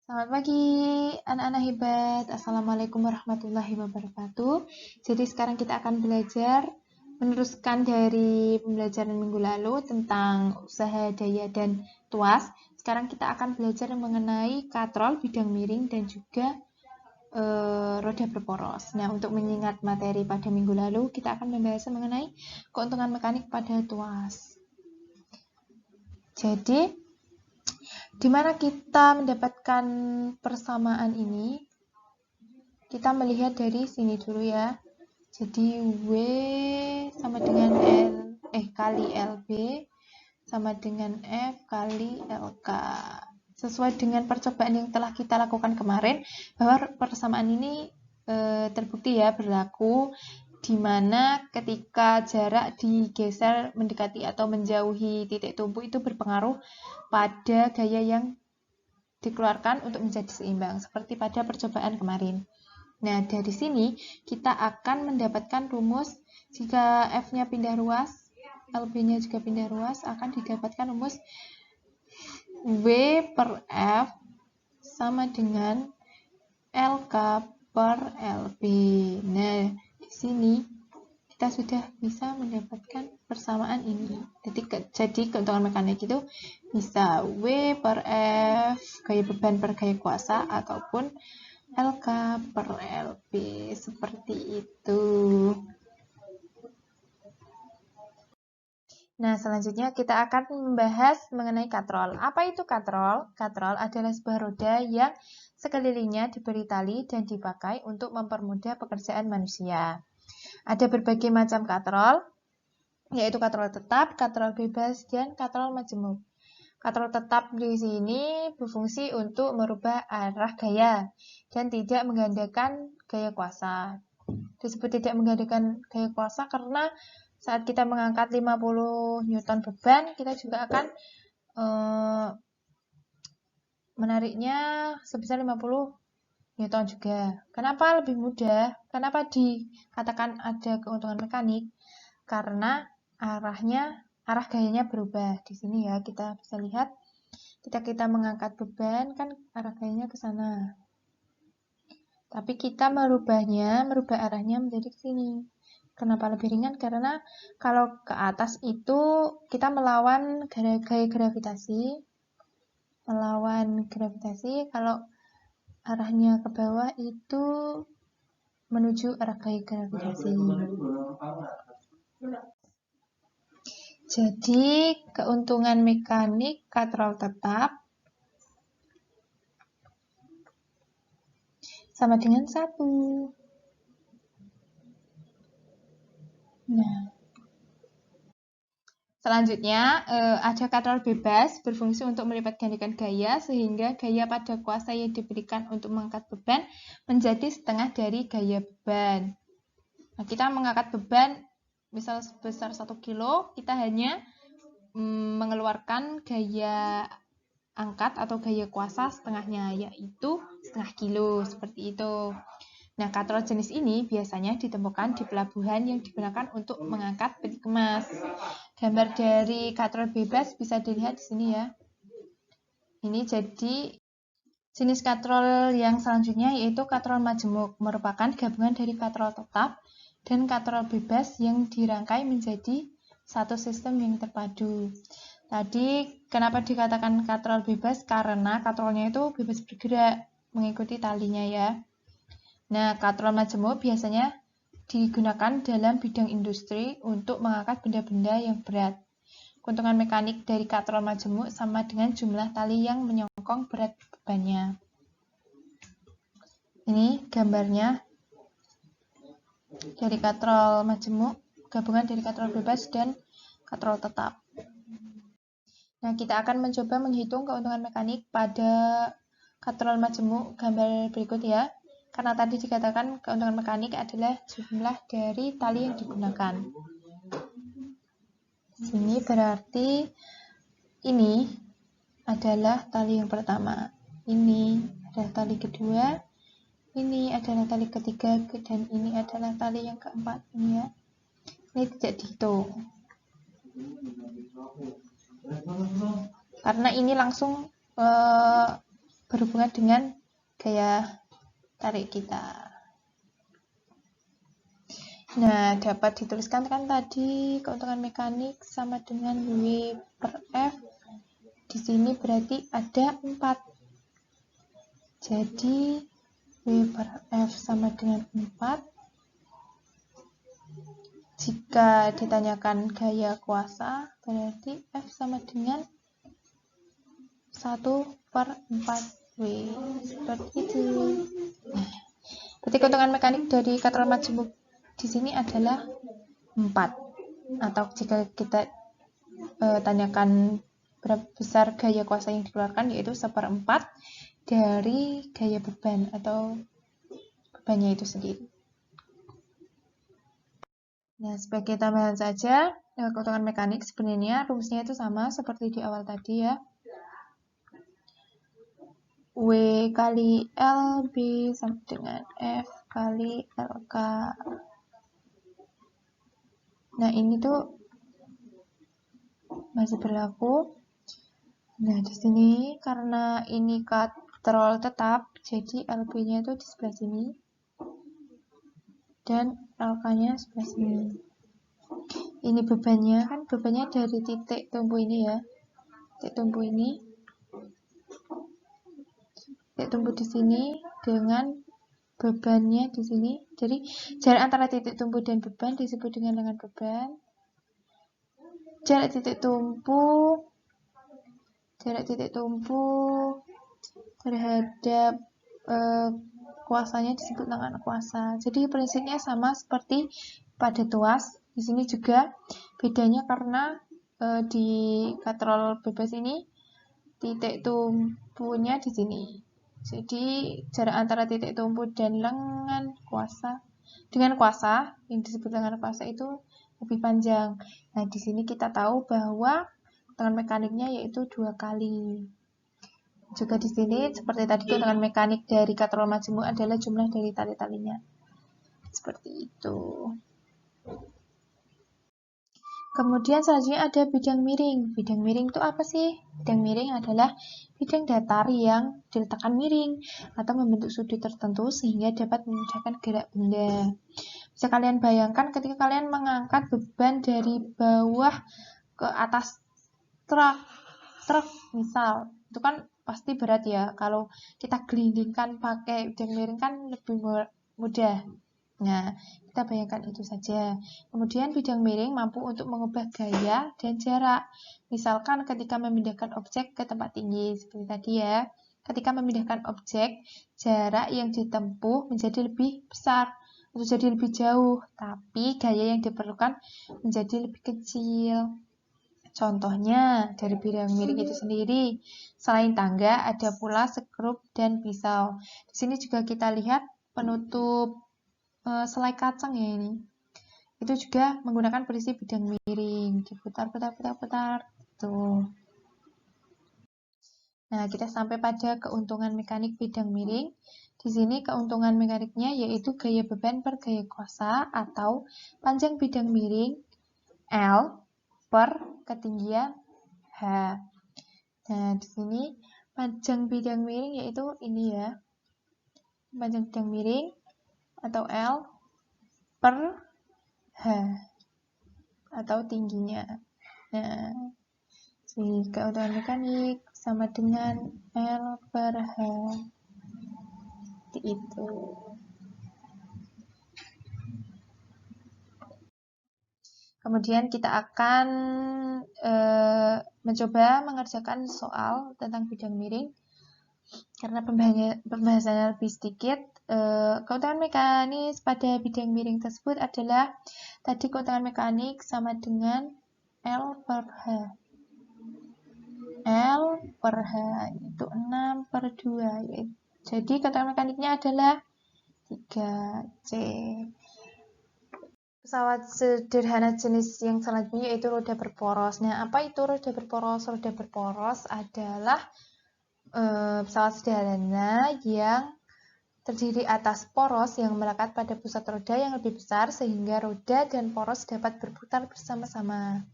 Selamat pagi, anak-anak hebat. Assalamualaikum warahmatullahi wabarakatuh. Jadi sekarang kita akan belajar meneruskan dari pembelajaran minggu lalu tentang usaha daya dan tuas. Sekarang kita akan belajar mengenai katrol, bidang miring, dan juga roda berporos. Nah, untuk mengingat materi pada minggu lalu, kita akan membahas mengenai keuntungan mekanik pada tuas. Jadi, di mana kita mendapatkan persamaan ini? Kita melihat dari sini dulu ya. Jadi W sama dengan kali LB sama dengan F kali LK. Sesuai dengan percobaan yang telah kita lakukan kemarin, bahwa persamaan ini terbukti ya berlaku di mana ketika jarak digeser mendekati atau menjauhi titik tumpu itu berpengaruh pada gaya yang dikeluarkan untuk menjadi seimbang, seperti pada percobaan kemarin. Nah, dari sini kita akan mendapatkan rumus jika F-nya pindah ruas, LB-nya juga pindah ruas, akan didapatkan rumus W per F sama dengan LK per LB. Nah, di sini kita sudah bisa mendapatkan persamaan ini. Jadi keuntungan mekanik itu bisa W per F, gaya beban per gaya kuasa, ataupun LK per LB, seperti itu. Nah, selanjutnya kita akan membahas mengenai katrol. Apa itu katrol? Katrol adalah sebuah roda yang sekelilingnya diberi tali dan dipakai untuk mempermudah pekerjaan manusia. Ada berbagai macam katrol, yaitu katrol tetap, katrol bebas, dan katrol majemuk. Katrol tetap di sini berfungsi untuk merubah arah gaya dan tidak menggandakan gaya kuasa. Disebut tidak menggandakan gaya kuasa karena saat kita mengangkat 50 Newton beban, kita juga akan menariknya sebesar 50 Newton juga. Kenapa lebih mudah? Kenapa dikatakan ada keuntungan mekanik? Karena arah gayanya berubah. Di sini ya kita bisa lihat ketika kita mengangkat beban kan arah gayanya ke sana. Tapi kita merubah arahnya menjadi ke sini. Kenapa lebih ringan? Karena kalau ke atas itu kita melawan gaya gravitasi. Kalau arahnya ke bawah itu menuju arah gaya gravitasi. Jadi, keuntungan mekanik katrol tetap sama dengan 1. Nah, selanjutnya ada katrol bebas berfungsi untuk melipat gandakan gaya sehingga gaya pada kuasa yang diberikan untuk mengangkat beban menjadi setengah dari gaya beban. Nah, kita mengangkat beban misal sebesar 1 kilo, kita hanya mengeluarkan gaya angkat atau gaya kuasa setengahnya, yaitu setengah kilo, seperti itu. Nah, katrol jenis ini biasanya ditemukan di pelabuhan yang digunakan untuk mengangkat peti kemas. Gambar dari katrol bebas bisa dilihat di sini ya. Ini jadi jenis katrol yang selanjutnya yaitu katrol majemuk, merupakan gabungan dari katrol tetap dan katrol bebas yang dirangkai menjadi satu sistem yang terpadu. Tadi kenapa dikatakan katrol bebas? Karena katrolnya itu bebas bergerak mengikuti talinya ya. Nah, katrol majemuk biasanya digunakan dalam bidang industri untuk mengangkat benda-benda yang berat. Keuntungan mekanik dari katrol majemuk sama dengan jumlah tali yang menyongkong berat bebannya. Ini gambarnya dari katrol majemuk, gabungan dari katrol bebas dan katrol tetap. Nah, kita akan mencoba menghitung keuntungan mekanik pada katrol majemuk, gambar berikut ya. Karena tadi dikatakan keuntungan mekanik adalah jumlah dari tali yang digunakan. Sini berarti ini adalah tali yang pertama. Ini adalah tali kedua. Ini adalah tali ketiga dan ini adalah tali yang keempat. Ini ya. Ini tidak dihitung. Karena ini langsung berhubungan dengan gaya tarik kita. Nah, dapat dituliskan kan tadi keuntungan mekanik sama dengan W per F. Di sini berarti ada 4. Jadi, W per F sama dengan 4. Jika ditanyakan gaya kuasa, berarti F sama dengan 1 per 4W. Seperti itu. Nah, berarti keuntungan mekanik dari katrol majemuk di sini adalah 4. Atau jika kita tanyakan berapa besar gaya kuasa yang dikeluarkan, yaitu 1/4 dari gaya beban atau bebannya itu sendiri. Nah, sebagai tambahan saja, keuntungan mekanik sebenarnya rumusnya itu sama seperti di awal tadi ya. W kali LB sama dengan F kali LK. Nah, ini tuh masih berlaku. Nah, di sini karena ini katrol tetap, jadi LB-nya itu di sebelah sini dan LK-nya sebelah sini. Ini bebannya, kan bebannya dari titik tumpu ini ya. Titik tumpu ini. Titik tumpu di sini dengan bebannya di sini. Jadi jarak antara titik tumpu dan beban disebut dengan lengan beban. Jarak titik tumpu terhadap kuasanya disebut lengan kuasa. Jadi prinsipnya sama seperti pada tuas. Di sini juga bedanya karena di katrol bebas ini titik tumpunya di sini. Jadi jarak antara titik tumpu dan lengan kuasa dengan kuasa yang disebut lengan kuasa itu lebih panjang. Nah, di sini kita tahu bahwa keuntungan mekaniknya yaitu 2 kali. Juga di sini seperti tadi keuntungan mekanik dari katrol majemuk adalah jumlah dari tali-talinya. Seperti itu. Kemudian selanjutnya ada bidang miring. Bidang miring itu apa sih? Bidang miring adalah bidang datar yang diletakkan miring atau membentuk sudut tertentu sehingga dapat memudahkan gerak benda. Bisa kalian bayangkan ketika kalian mengangkat beban dari bawah ke atas truk misal, itu kan pasti berat ya. Kalau kita gelindingkan pakai bidang miring kan lebih mudah. Nah, kita bayangkan itu saja. Kemudian bidang miring mampu untuk mengubah gaya dan jarak. Misalkan ketika memindahkan objek ke tempat tinggi, seperti tadi ya. Ketika memindahkan objek, jarak yang ditempuh menjadi lebih besar atau jadi lebih jauh, tapi gaya yang diperlukan menjadi lebih kecil. Contohnya, dari bidang miring itu sendiri, selain tangga, ada pula sekrup dan pisau. Di sini juga kita lihat penutup selai kacang ya ini. Itu juga menggunakan prinsip bidang miring, diputar-putar tuh. Nah, kita sampai pada keuntungan mekanik bidang miring. Di sini keuntungan mekaniknya yaitu gaya beban per gaya kuasa atau panjang bidang miring L per ketinggian H. Nah, di sini panjang bidang miring yaitu ini ya. Panjang bidang miring atau L per H atau tingginya. Nah, keuntungan mekanik sama dengan L per H. Seperti itu. Kemudian kita akan mencoba mengerjakan soal tentang bidang miring. Karena pembahasannya lebih sedikit, keuntungan mekanis pada bidang miring tersebut adalah tadi keuntungan mekanik sama dengan L per H. L per H itu 6 per 2. Jadi keuntungan mekaniknya adalah 3C. Pesawat sederhana jenis yang selanjutnya yaitu roda berporos. Nah, apa itu roda berporos? Roda berporos adalah pesawat sederhana yang terdiri atas poros yang melekat pada pusat roda yang lebih besar sehingga roda dan poros dapat berputar bersama-sama.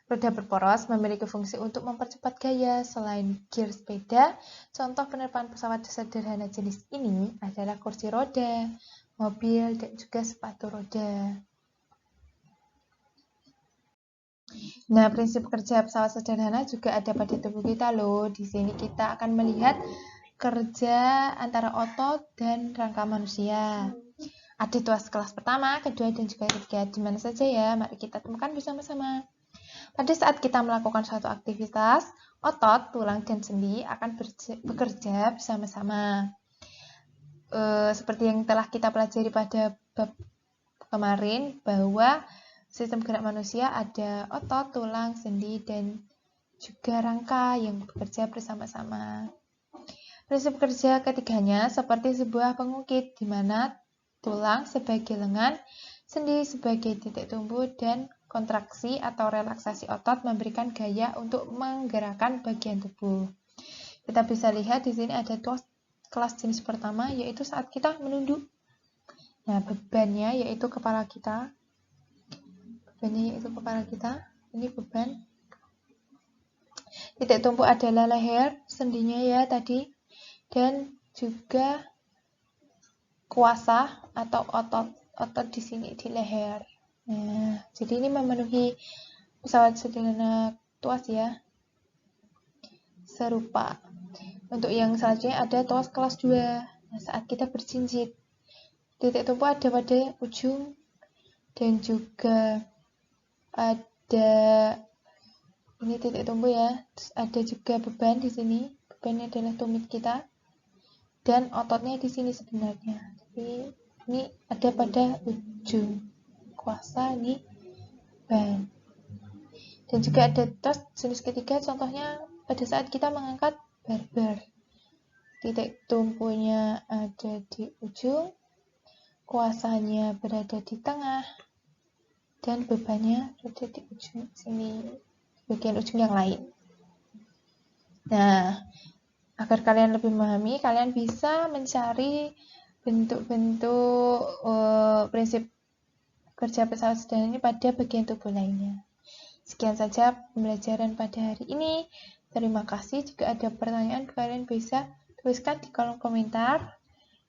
Roda berporos memiliki fungsi untuk mempercepat gaya. Selain gear sepeda, contoh penerbangan pesawat sederhana jenis ini adalah kursi roda, mobil, dan juga sepatu roda. Nah, prinsip kerja pesawat sederhana juga ada pada tubuh kita loh. Di sini kita akan melihat kerja antara otot dan rangka manusia. Ada tuas kelas pertama, kedua, dan juga ketiga. Di mana saja ya? Mari kita temukan bersama-sama. Pada saat kita melakukan suatu aktivitas, otot, tulang, dan sendi akan bekerja bersama-sama. Seperti yang telah kita pelajari pada bab kemarin, bahwa sistem gerak manusia ada otot, tulang, sendi, dan juga rangka yang bekerja bersama-sama. Prinsip kerja ketiganya seperti sebuah pengukit, di mana tulang sebagai lengan, sendi sebagai titik tumbuh, dan kontraksi atau relaksasi otot memberikan gaya untuk menggerakkan bagian tubuh. Kita bisa lihat di sini ada tuas kelas jenis pertama, yaitu saat kita menunduk. Nah, bebannya yaitu kepala kita. Ini beban. Titik tumbuh adalah leher, sendinya ya tadi, dan juga kuasa atau otot di sini di leher. Nah, jadi ini memenuhi pesawat sederhana tuas ya. Serupa. Untuk yang selanjutnya ada tuas kelas 2. Nah, saat kita berjinjit, titik tumbuh ada pada ujung dan juga ada ini titik tumbuh ya. Terus ada juga beban di sini. Bebannya adalah tumit kita. Dan ototnya di sini sebenarnya. Tapi ini ada pada ujung. Kuasa ini beban. Dan juga ada tos jenis ketiga, contohnya pada saat kita mengangkat barbar. Titik tumpunya ada di ujung, kuasanya berada di tengah, dan bebannya berada di ujung sini, bagian ujung yang lain. Nah, agar kalian lebih memahami, kalian bisa mencari bentuk-bentuk prinsip kerja pesawat sederhana ini pada bagian tubuh lainnya. Sekian saja pembelajaran pada hari ini. Terima kasih. Jika ada pertanyaan, kalian bisa tuliskan di kolom komentar,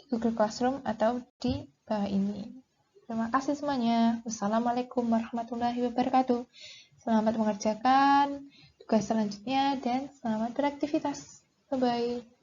di Google Classroom, atau di bawah ini. Terima kasih semuanya. Wassalamualaikum warahmatullahi wabarakatuh. Selamat mengerjakan tugas selanjutnya dan selamat beraktivitas. Bye-bye.